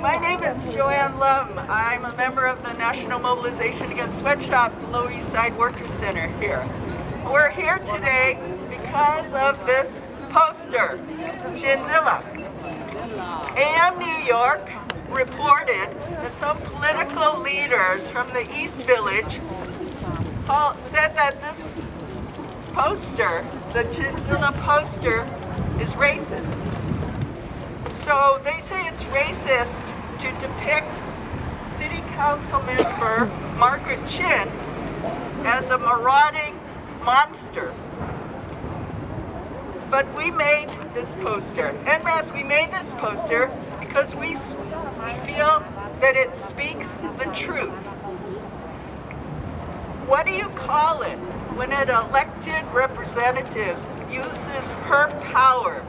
My name is Joanne Lum. I'm a member of the National Mobilization Against Sweatshops, the Lower East Side Workers Center here. We're here today because of this poster, Shinzilla. AM New York reported that some political leaders from the East Village said that this poster, the Shinzilla poster, is racist. So they say it's racist to depict City Council member Margaret Chin as a marauding monster. But we made this poster. NMASS, we made this poster because we feel that it speaks the truth. What do you call it when an elected representative uses her power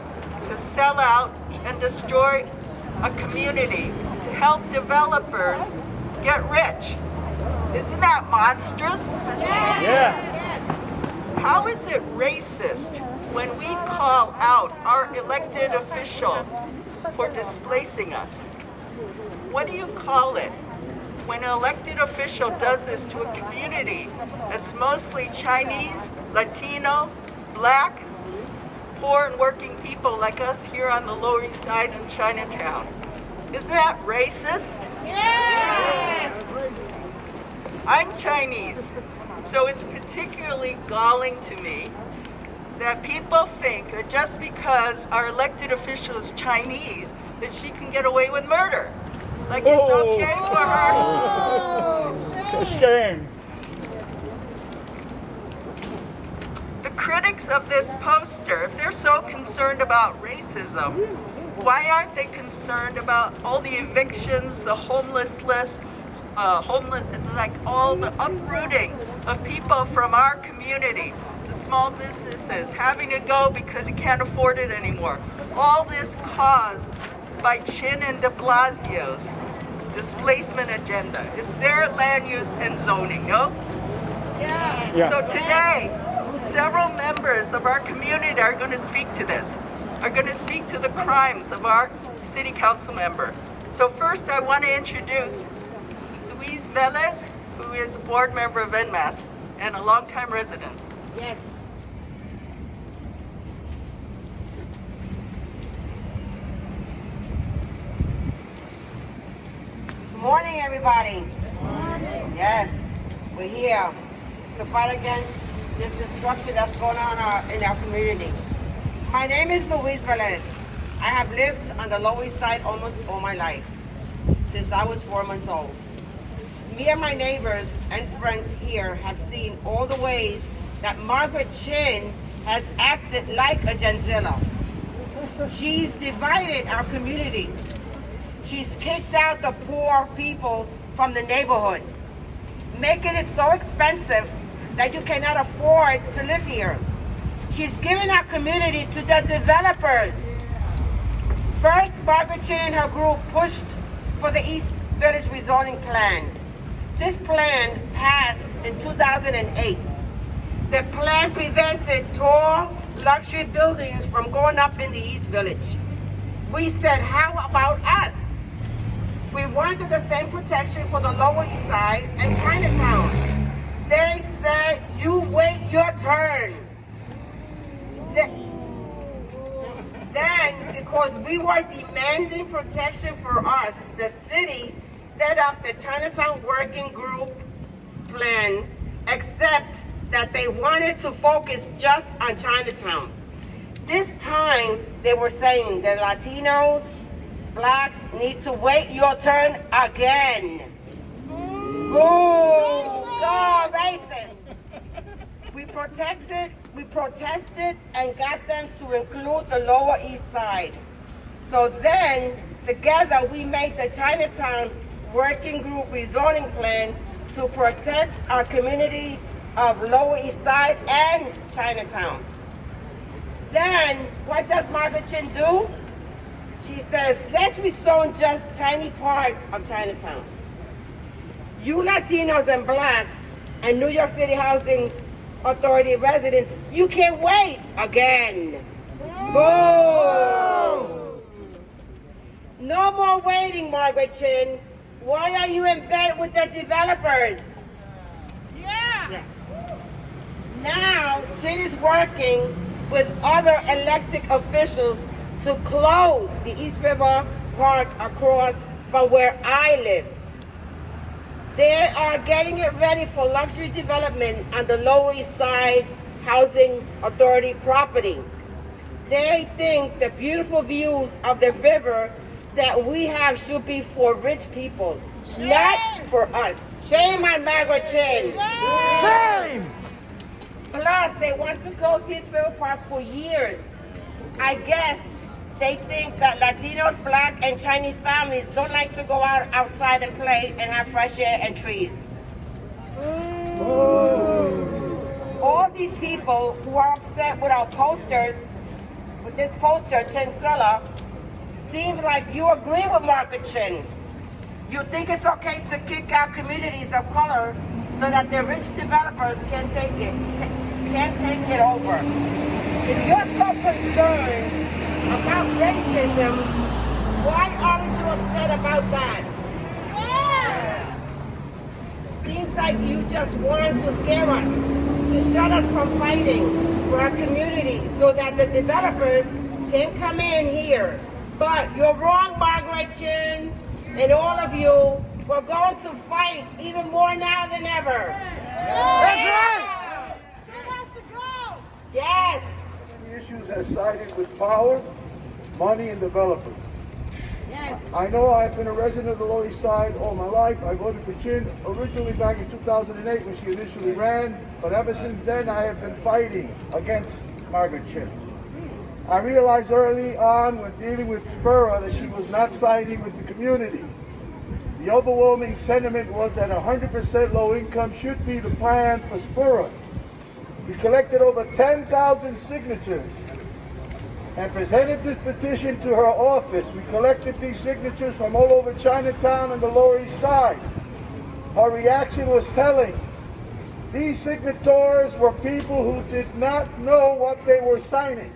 to sell out and destroy a community to help developers get rich? Isn't that monstrous? Yeah. How is it racist when we call out our elected official for displacing us? What do you call it when an elected official does this to a community that's mostly Chinese, Latino, Black, poor and working people like us here on the Lower East Side in Chinatown? Isn't that racist? Yes! I'm Chinese, so it's particularly galling to me that people think that just because our elected official is Chinese, that she can get away with murder. Like it's okay for her. It's a shame. The critics of this poster, if they're so concerned about racism, why aren't they concerned about all the evictions, the homelessness, like all the uprooting of people from our community, the small businesses having to go because you can't afford it anymore? All this caused by Chin and de Blasio's displacement agenda. It's their land use and zoning, no? Yeah. So today, several members of our community are going to speak to this, are going to speak to the crimes of our city council member. So first I want to introduce Luis Velez, who is a board member of NMASS and a longtime resident. Yes. Good morning, everybody. Morning. Yes, we're here to fight against this destruction that's going on in our community. My name is Luis Velez. I have lived on the Lower East Side almost all my life, since I was 4 months old. Me and my neighbors and friends here have seen all the ways that Margaret Chin has acted like a Genzilla. She's divided our community. She's kicked out the poor people from the neighborhood, making it so expensive that you cannot afford to live here. She's given our community to the developers. First, Margaret Chin and her group pushed for the East Village rezoning plan. This plan passed in 2008. The plan prevented tall luxury buildings from going up in the East Village. We said, how about us? We wanted the same protection for the Lower East Side and Chinatown. They said, you wait your turn. Then, because we were demanding protection for us, the city set up the Chinatown Working Group plan, except that they wanted to focus just on Chinatown. This time, they were saying the Latinos, Blacks need to wait your turn again. Boo! Go, racist! We protested and got them to include the Lower East Side. So then, together, we made the Chinatown Working Group rezoning plan to protect our community of Lower East Side and Chinatown. Then, what does Margaret Chin do? She says, let's rezone just tiny parts of Chinatown. You Latinos and Blacks and New York City Housing Authority residents, you can't wait again. Boom! No more waiting, Margaret Chin. Why are you in bed with the developers? Yeah. Now, Chin is working with other elected officials to close the East River Park across from where I live. They are getting it ready for luxury development on the Lower East Side Housing Authority property. They think the beautiful views of the river that we have should be for rich people, not for us. Shame on Margaret Chin. Shame! Plus, they want to close East River Park for years. I guess they think that Latinos, Black, and Chinese families don't like to go outside and play and have fresh air and trees. All these people who are upset with our posters, with this poster, Chinzilla, seems like you agree with Margaret Chin. You think it's okay to kick out communities of color so that the rich developers can take it over. If you're so concerned about racism, why aren't you upset about that? Seems like you just want to scare us, to shut us from fighting for our community so that the developers can come in here. But you're wrong, Margaret Chin, and all of you. We're going to fight even more now than ever. That's right! Chin has to go. Yes. The issues has sided with power, money, and developers. Yes. I know I've been a resident of the Lower East Side all my life. I voted for Chin originally back in 2008 when she initially ran, but ever since then I have been fighting against Margaret Chin. I realized early on when dealing with Spura that she was not siding with the community. The overwhelming sentiment was that 100% low income should be the plan for Spura. We collected over 10,000 signatures and presented this petition to her office. We collected these signatures from all over Chinatown and the Lower East Side. Her reaction was telling. These signatories were people who did not know what they were signing.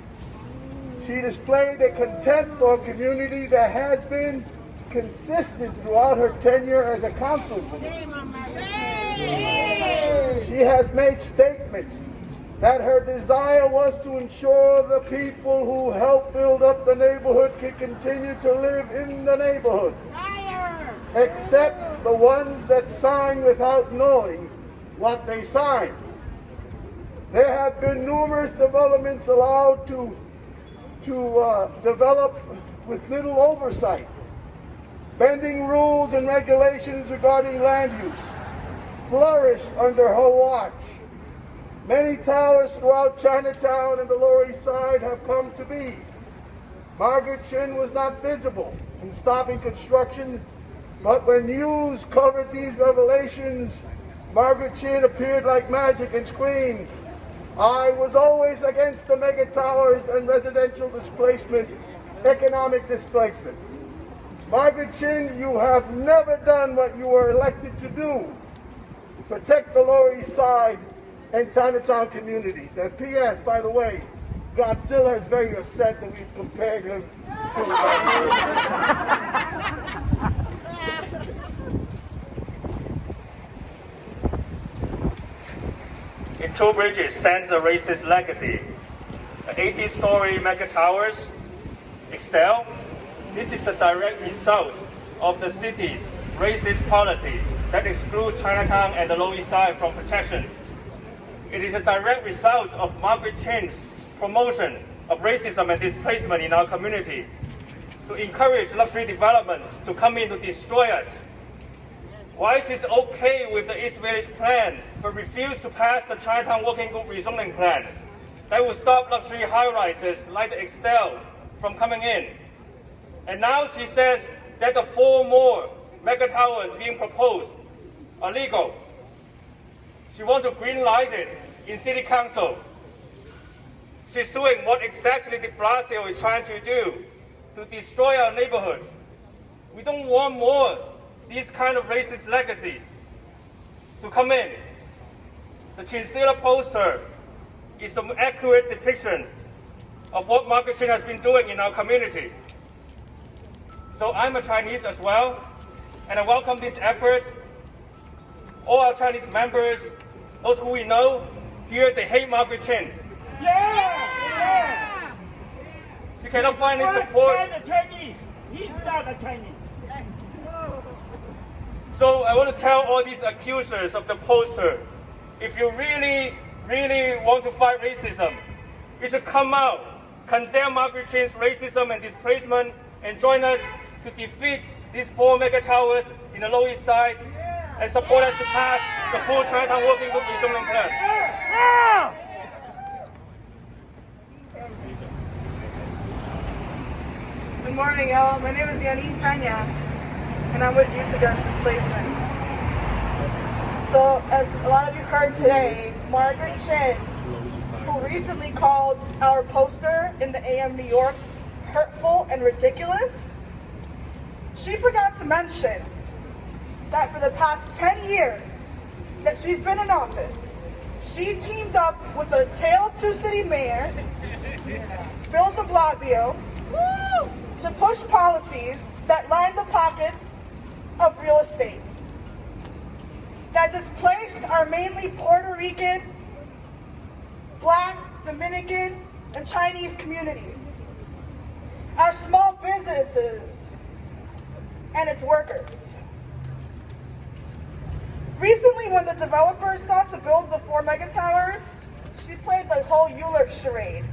She displayed a contempt for a community that has been consistent throughout her tenure as a councilwoman. She has made statements that her desire was to ensure the people who helped build up the neighborhood could continue to live in the neighborhood, except the ones that signed without knowing what they signed. There have been numerous developments allowed to develop with little oversight, bending rules and regulations regarding land use, flourished under her watch. Many towers throughout Chinatown and the Lower East Side have come to be. Margaret Chin was not visible in stopping construction, but when news covered these revelations, Margaret Chin appeared like magic and screamed, "I was always against the mega towers and residential displacement, economic displacement." Margaret Chin, you have never done what you were elected to do. Protect the Lower East Side and Chinatown communities. And P.S., by the way, Godzilla is very upset that we've compared him to In Two Bridges stands a racist legacy. The 80-story mega towers, Excel. This is a direct result of the city's racist policy that excludes Chinatown and the Lower East Side from protection. It is a direct result of Margaret Chin's promotion of racism and displacement in our community to encourage luxury developments to come in to destroy us. Why she's okay with the East Village plan but refused to pass the Chinatown Working Group rezoning plan that will stop luxury high-rises like the Excel from coming in. And now she says that the 4 more mega towers being proposed are legal. She wants to green light it in City Council. She's doing what exactly de Blasio is trying to do to destroy our neighborhood. We don't want more these kind of racist legacies to come in. The Chinzilla poster is an accurate depiction of what Margaret Chin has been doing in our community. So I'm a Chinese as well, and I welcome this effort. All our Chinese members, those who we know, here they hate Margaret Chin. Yeah! She cannot find any First support. kind of Chinese. He's not a Chinese. So I want to tell all these accusers of the poster, if you really, really want to fight racism, you should come out, condemn Margaret Chin's racism and displacement, and join us to defeat these 4 mega towers in the Lower East Side, and support us to pass the full Chinatown Working Group rezoning plan. Yeah! Good morning, y'all. My name is Yanni Pena, and I'm with Youth Against Displacement. So, as a lot of you heard today, Margaret Chin, who recently called our poster in the AM New York hurtful and ridiculous, she forgot to mention that for the past 10 years that she's been in office, she teamed up with the Tail Two City Mayor, Bill de Blasio, to push policies that line the pockets of real estate, that displaced our mainly Puerto Rican, Black, Dominican, and Chinese communities, our small businesses, and its workers. Recently, when the developers sought to build the 4 mega towers, she played the whole Euler charade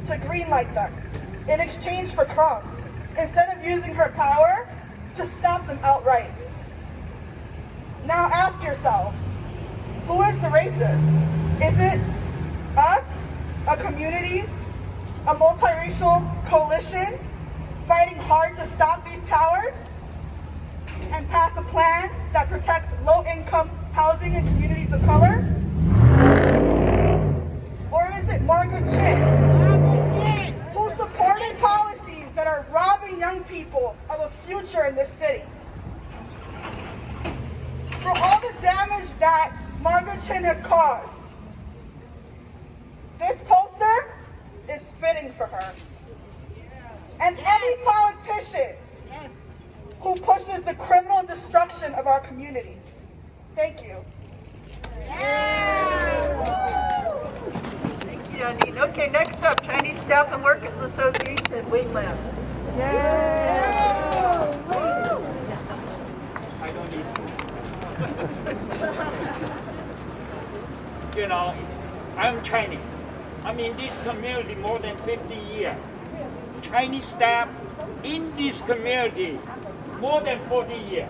to greenlight them in exchange for crumbs, instead of using her power to stop them outright. Now ask yourselves, who is the racist? Is it us, a community, a multiracial coalition, fighting hard to stop these towers and pass a plan that protects low-income housing in communities of color? Or is it Margaret Chin, who supported policies that are robbing young people of a future in this city? For all the damage that Margaret Chin has caused, this poster is fitting for her. And any politician who pushes the criminal destruction of our communities. Thank you. Thank you, Janine. Okay, next up, Chinese Staff and Workers Association, Wayland. I don't need You know, I'm Chinese. I'm in this community more than 50 years. Chinese staff in this community more than 40 years.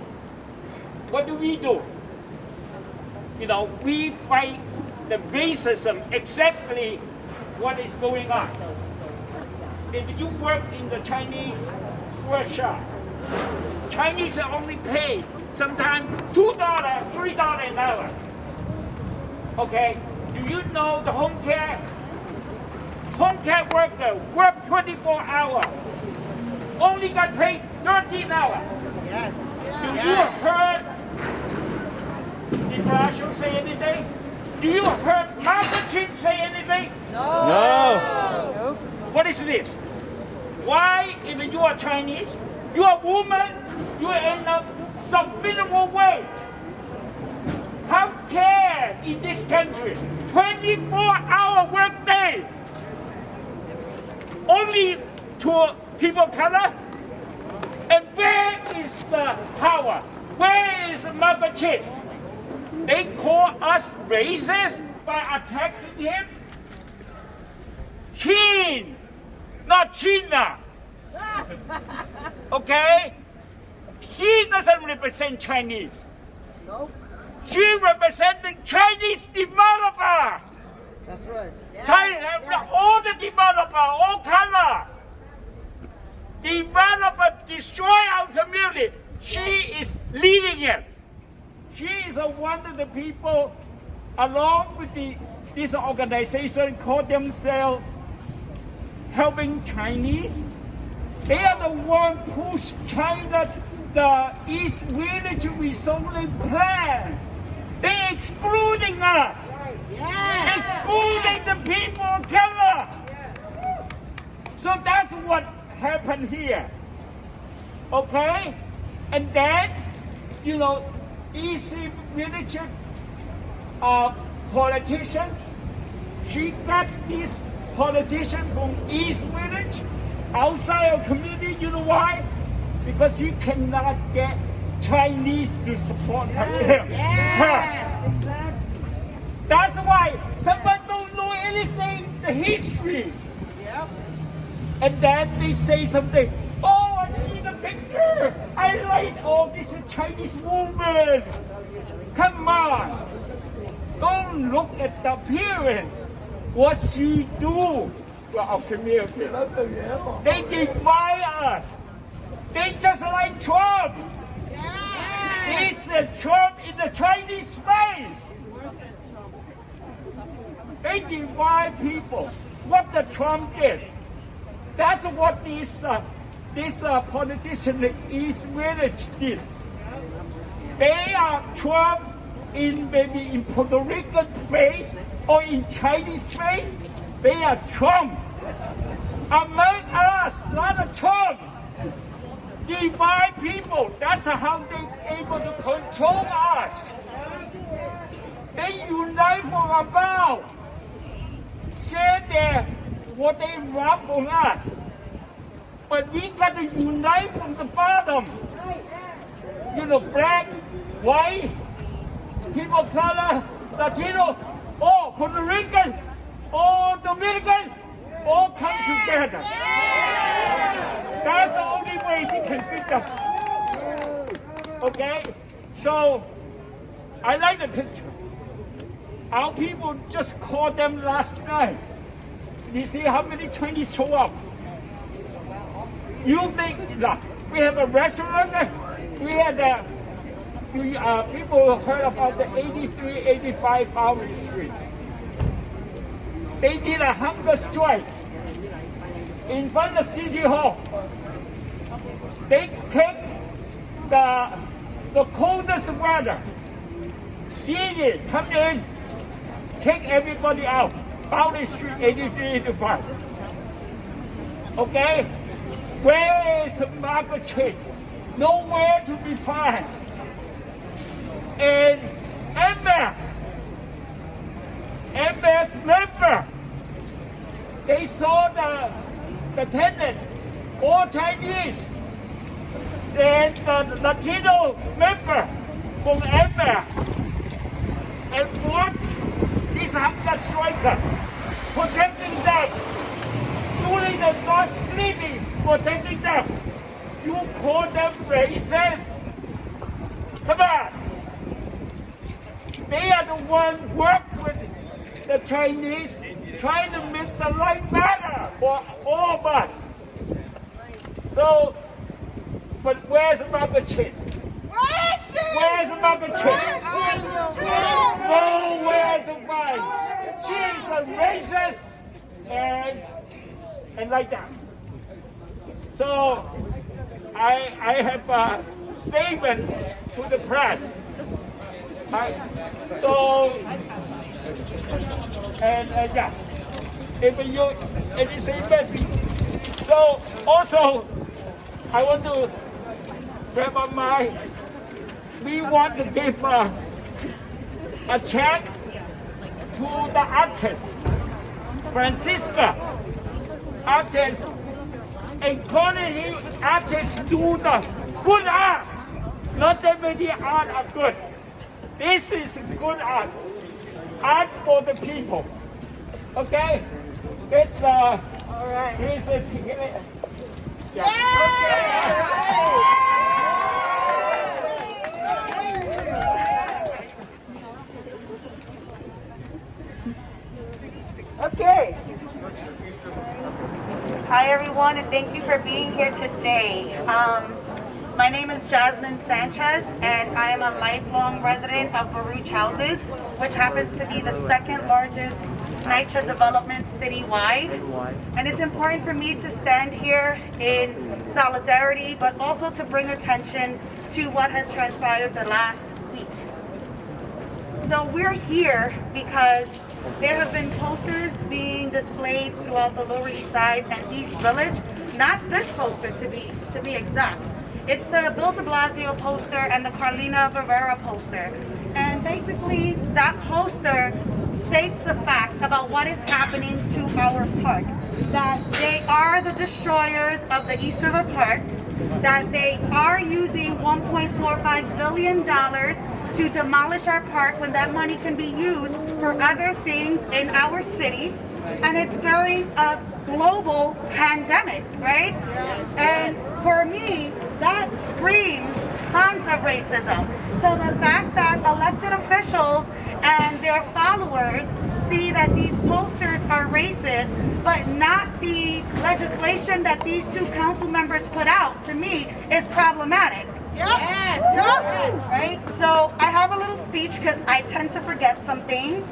What do? You know, we fight the racism, exactly what is going on. If you work in the Chinese sweatshop, Chinese are only paid sometimes $2, $3 an hour. Okay, do you know the home care worker work 24 hours, only got paid 13 hours? Yes. Do you heard the Marshall say anything? Do you heard Margaret Chin say anything? No. What is this? Why, if you are Chinese, you are a woman, you end up some minimum wage? How dare in this country, 24-hour work day, only to people of color? And where is the power? Where is Margaret Chin? They call us racist by attacking him? Chin, not China. Okay? She doesn't represent Chinese. Nope. She represents the Chinese developer. That's right. All the developer, all color. Developer destroy our community. She is leading it. She is one of the people, along with this organization, call themselves Helping Chinese. They are the one push China the East Village rezoning plan. They're excluding us. Excluding the people of color. So that's what happened here. Okay? And then, you know, East Village politician, she got this politician from East Village outside of community. You know why? Because she cannot get Chinese to support her. That's why someone don't know anything, the history. And then they say something, oh, I see the picture. I like all this Chinese woman. Come on. Don't look at the appearance. What she do to our community. They divide us. They just like Trump. He's the Trump in the Chinese space. They divide people. What the Trump did. That's what this politician in East Village did. They are Trump in maybe in Puerto Rican face or in Chinese face. They are Trump. Among us, not a Trump. Divide people. That's how they able to control us. They unite from above. Share what they want from us. But we got to unite from the bottom. You know, black, white, people of color, Latino, all Puerto Rican, all Dominican, all come together. That's the only way we can beat them. Okay? So, I like the picture. Our people just called them last night. You see how many Chinese show up? You think that we have a restaurant? We had people heard about the 83, 85 Bowery Street. They did a hunger strike in front of City Hall. They take the coldest weather, CD, come in, take everybody out. Bowery Street, 83, 85. Okay? Where is Margaret Chin? Nowhere to be found. And NMASS member, they saw the tenant, all Chinese. Then the Latino member from NMASS and what this hunger striker protecting them. During the not sleeping, protecting them. You call them racist? Come on. They are the ones who work with the Chinese, trying to make the life better for all of us. So, but where's Margaret Chin? Where's Margaret Chin? Nowhere to find. She is a racist and like that. So I have a statement to the press. Yeah, if you any statement. So also I want to grab on my. We want to give a check to the artist, Francisca. Artists, encouraging artists do the good art. Not that many art are good. This is good art. Art for the people. Okay? It's all right. This is Okay. Hi everyone, and thank you for being here today. My name is Jasmine Sanchez, and I am a lifelong resident of Baruch Houses, which happens to be the second largest NYCHA development citywide. And it's important for me to stand here in solidarity, but also to bring attention to what has transpired the last week. So we're here because there have been posters being displayed throughout the Lower East Side and East Village. Not this poster, to be exact. It's the Bill de Blasio poster and the Carlina Rivera poster. And basically, that poster states the facts about what is happening to our park. That they are the destroyers of the East River Park, that they are using $1.45 billion to demolish our park when that money can be used for other things in our city. And it's during a global pandemic, right? And for me, that screams tons of racism. So the fact that elected officials and their followers see that these posters are racist, but not the legislation that these two council members put out, to me, is problematic. Yes. Right? So I have a little speech because I tend to forget some things.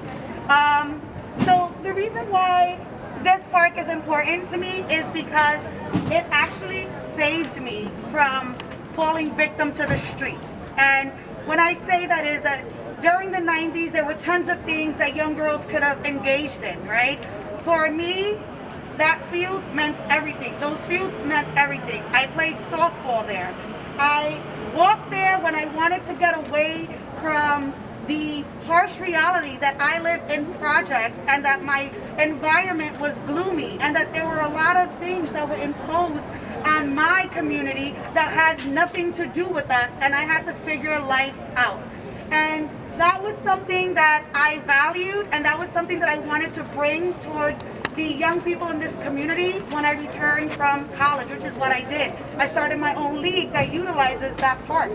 So the reason why this park is important to me is because it actually saved me from falling victim to the streets. And when I say that is that during the 90s, there were tons of things that young girls could have engaged in, right? For me, that field meant everything. Those fields meant everything. I played softball there. I walked there when I wanted to get away from the harsh reality that I lived in projects and that my environment was gloomy and that there were a lot of things that were imposed on my community that had nothing to do with us, and I had to figure life out. And that was something that I valued, and that was something that I wanted to bring towards the young people in this community when I returned from college, which is what I did. I started my own league that utilizes that park.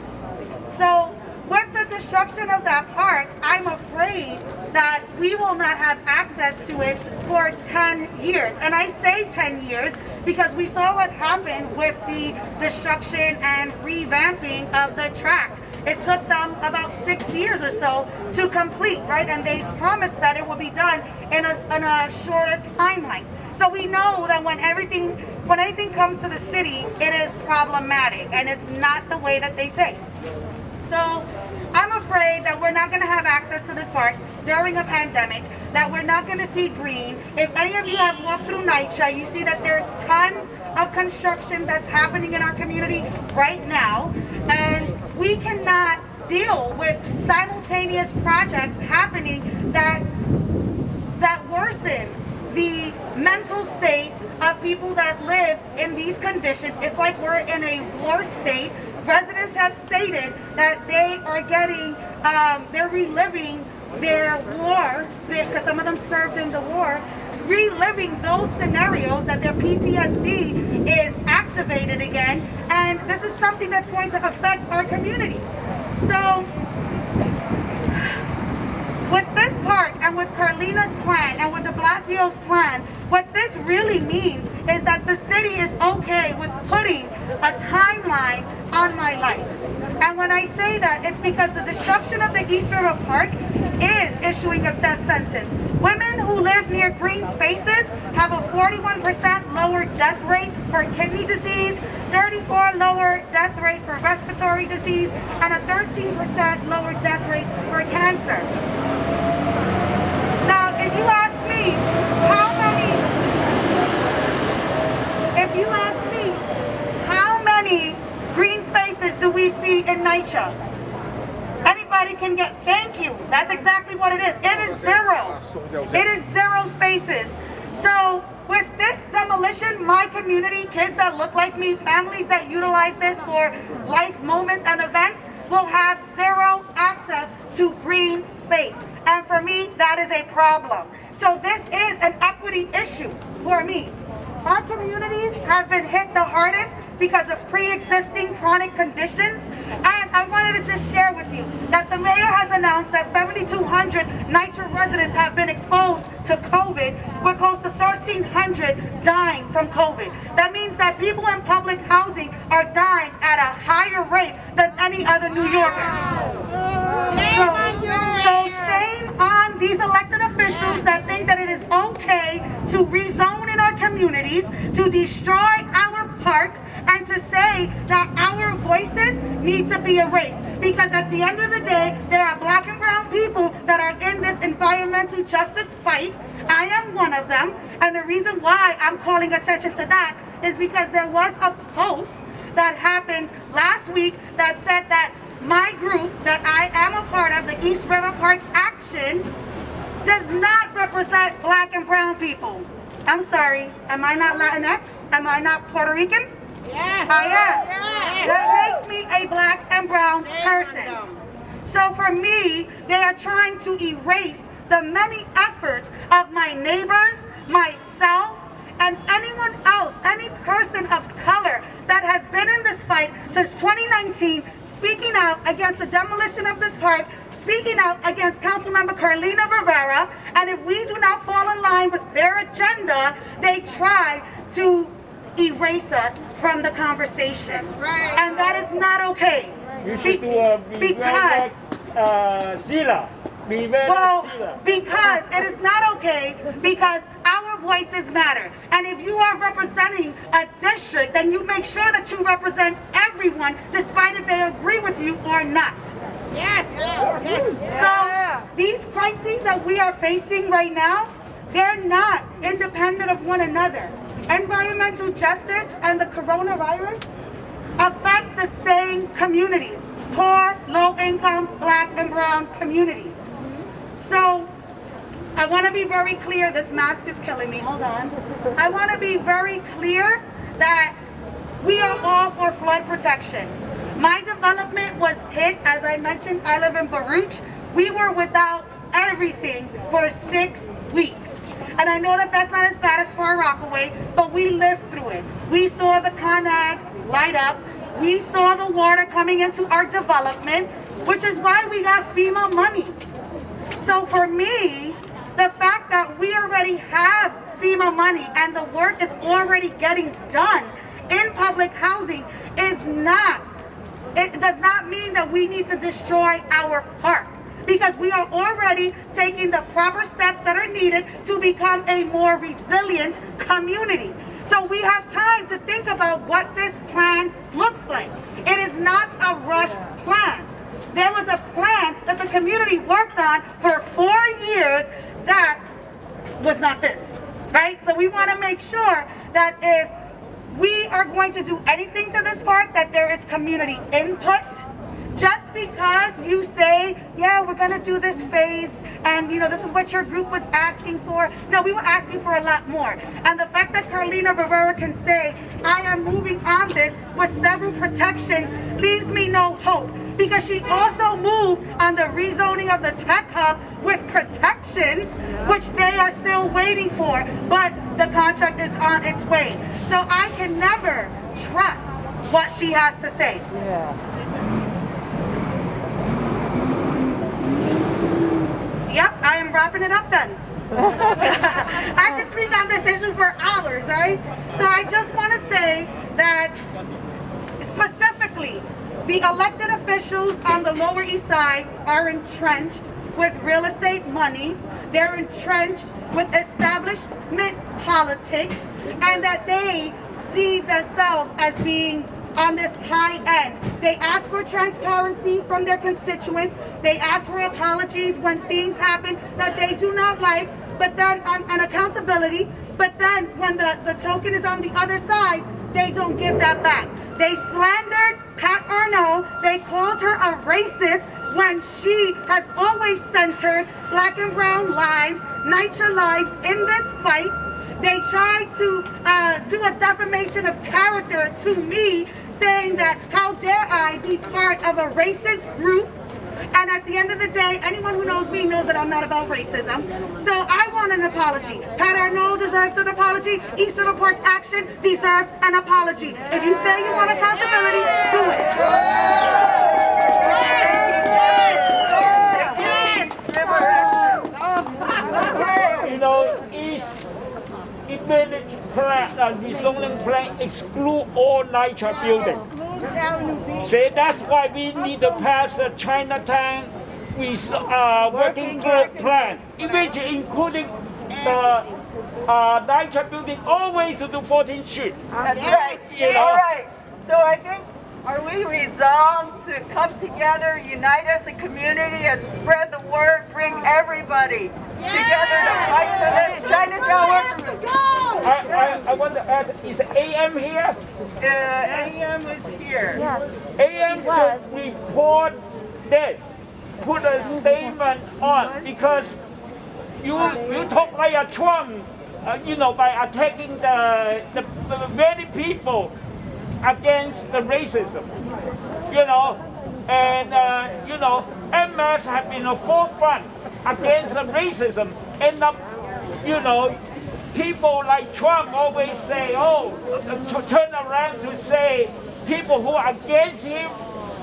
So with the destruction of that park, I'm afraid that we will not have access to it for 10 years. And I say 10 years because we saw what happened with the destruction and revamping of the track. It took them about 6 years or so to complete, right? And they promised that it would be done in a shorter timeline. So we know that when anything comes to the city, it is problematic, and it's not the way that they say. So I'm afraid that we're not going to have access to this park during a pandemic, that we're not going to see green. If any of you have walked through NYCHA, you see that there's tons of construction that's happening in our community right now, and we cannot deal with simultaneous projects happening that worsen the mental state of people that live in these conditions. It's like we're in a war state. Residents have stated that they are getting, they're reliving their war, because some of them served in the war, reliving those scenarios, that their PTSD is activated again, and this is something that's going to affect our communities. So with this park and with Carlina's plan and with de Blasio's plan, what this really means is that the city is okay with putting a timeline on my life. And when I say that, it's because the destruction of the East River Park is issuing a death sentence. Women who live near green spaces have a 41% lower death rate for kidney disease, 34% lower death rate for respiratory disease, and a 13% lower death rate for cancer. Now, if you ask me how many green spaces do we see in NYCHA? Anybody can get, thank you, that's exactly what it is. It is zero. It is 0 spaces. So with this demolition, my community, kids that look like me, families that utilize this for life moments and events, will have 0 access to green space. And for me, that is a problem. So this is an equity issue for me. Our communities have been hit the hardest because of pre-existing chronic conditions. And I wanted to just share with you that the mayor has announced that 7,200 NYCHA residents have been exposed to COVID, with close to 1,300 dying from COVID. That means that people in public housing are dying at a higher rate than any other New Yorker. So shame on these elected officials that think that it is okay to rezone in our communities, to destroy our parks, and to say that our voices need to be erased. Because at the end of the day, there are black and brown people that are in this environmental justice fight. I am one of them, and the reason why I'm calling attention to that is because there was a post that happened last week that said that my group that I am a part of, the East River Park Action, does not represent black and brown people. I'm sorry, am I not Latinx? Am I not Puerto Rican? Yes. I am. Yes. That makes me a black and brown person. So for me, they are trying to erase the many efforts of my neighbors, myself, and anyone else, any person of color that has been in this fight since 2019, speaking out against the demolition of this park, speaking out against Councilmember Carlina Rivera, and if we do not fall in line with their agenda, they try to erase us from the conversation. That's right. And that is not okay. You should do a Because Sheila. well, because it is not okay, because our voices matter. And if you are representing a district, then you make sure that you represent everyone, despite if they agree with you or not. Yes. So these crises that we are facing right now, they're not independent of one another. Environmental justice and the coronavirus affect the same communities, poor, low-income, black and brown communities. So I want to be very clear, this mask is killing me, hold on. I want to be very clear that we are all for flood protection. My development was hit, as I mentioned, I live in Baruch. We were without everything for 6 weeks. And I know that that's not as bad as Far Rockaway, but we lived through it. We saw the Con Ed light up. We saw the water coming into our development, which is why we got FEMA money. So for me, the fact that we already have FEMA money and the work is already getting done in public housing it does not mean that we need to destroy our park, because we are already taking the proper steps that are needed to become a more resilient community. So we have time to think about what this plan looks like. It is not a rushed plan. There was a plan that the community worked on for 4 years that was not this, right? So we want to make sure that if we are going to do anything to this park, that there is community input. Just because you say, yeah, we're going to do this phase, and this is what your group was asking for. No, we were asking for a lot more. And the fact that Carlina Rivera can say, I am moving on this with several protections, leaves me no hope. Because she also moved on the rezoning of the tech hub with protections, which they are still waiting for, but the contract is on its way. So I can never trust what she has to say. Yep, I am wrapping it up then. I can speak on this issue for hours, right? So I just want to say that specifically, the elected officials on the Lower East Side are entrenched with real estate money. They're entrenched with establishment politics, and that they see themselves as being on this high end. They ask for transparency from their constituents. They ask for apologies when things happen that they do not like, but then and accountability. But then when the token is on the other side, they don't give that back. They slandered Pat Arnault. They called her a racist when she has always centered black and brown lives, NYCHA lives in this fight. They tried to do a defamation of character to me, saying that how dare I be part of a racist group. And at the end of the day, anyone who knows me knows that I'm not about racism. So I want an apology. Pat Arnault deserves an apology. East River Park Action deserves an apology. If you say you want accountability, do it. East Village plan and rezoning plan exclude all NYCHA buildings. Say that's why we need to pass a Chinatown with working group plan, which including the NYCHA building all the way to the 14th Street. That's right. All right. So I think, are we resolved to come together, unite as a community, and spread the word, bring everybody together to fight for this Chinatown workers? I want to ask, is AM here? AM is here. AM should report this, put a statement on, because you talk like a Trump, by attacking the very people against the racism, and NMASS have been a forefront against the racism. End up, people like Trump always say, turn around to say people who are against him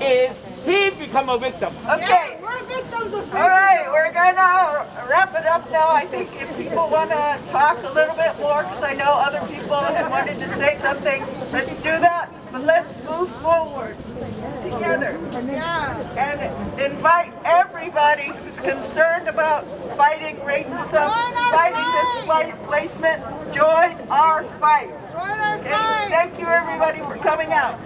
is he become a victim. Okay. Yeah, we're victims of racism. All right, we're gonna wrap it up now. I think if people want to talk a little bit more, because I know other people have wanted to say something, let's do that. But let's move forward together. Yeah. And invite everybody who's concerned about fighting racism, fighting displacement, join our fight. Join our And fight. thank you everybody for coming out.